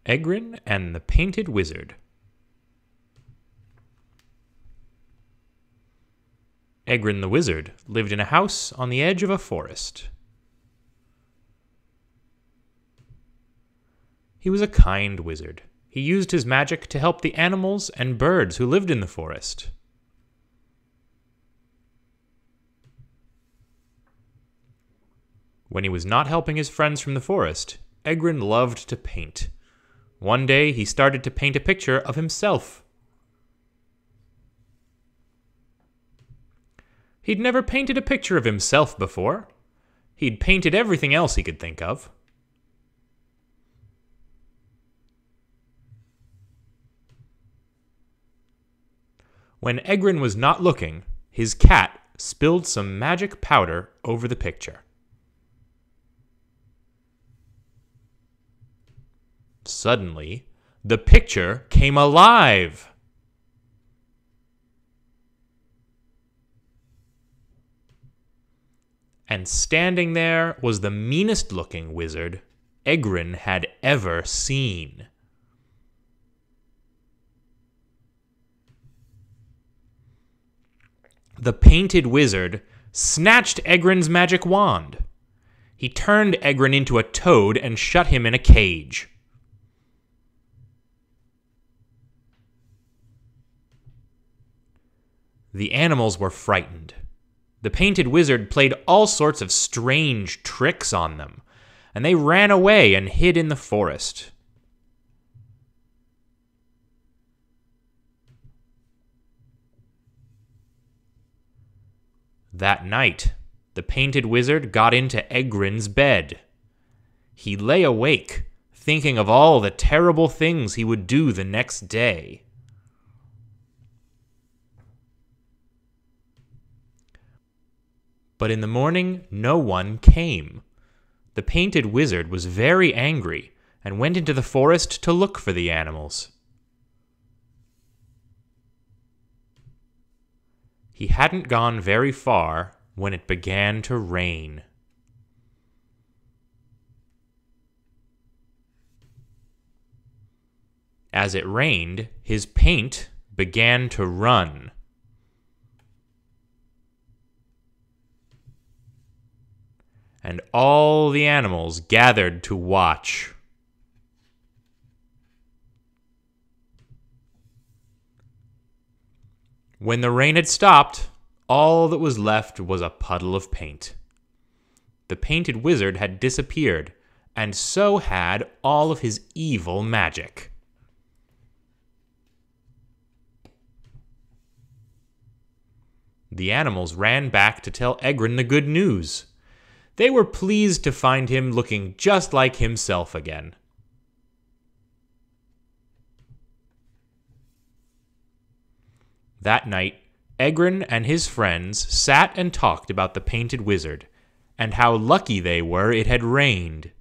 Egrin and the Painted Wizard. Egrin the wizard lived in a house on the edge of a forest. He was a kind wizard. He used his magic to help the animals and birds who lived in the forest. When he was not helping his friends from the forest, Egrin loved to paint. One day he started to paint a picture of himself. He'd never painted a picture of himself before. He'd painted everything else he could think of. When Egrin was not looking, his cat spilled some magic powder over the picture. Suddenly, the picture came alive. And standing there was the meanest-looking wizard Egrin had ever seen. The Painted Wizard snatched Egrin's magic wand. He turned Egrin into a toad and shut him in a cage. The animals were frightened. The Painted Wizard played all sorts of strange tricks on them, and they ran away and hid in the forest. That night, the Painted Wizard got into Egrin's bed. He lay awake, thinking of all the terrible things he would do the next day. But in the morning, no one came. The Painted Wizard was very angry and went into the forest to look for the animals. He hadn't gone very far when it began to rain. As it rained, his paint began to run. And all the animals gathered to watch. When the rain had stopped, all that was left was a puddle of paint. The Painted Wizard had disappeared, and so had all of his evil magic. The animals ran back to tell Egrin the good news. They were pleased to find him looking just like himself again. That night, Egrin and his friends sat and talked about the Painted Wizard, and how lucky they were it had rained.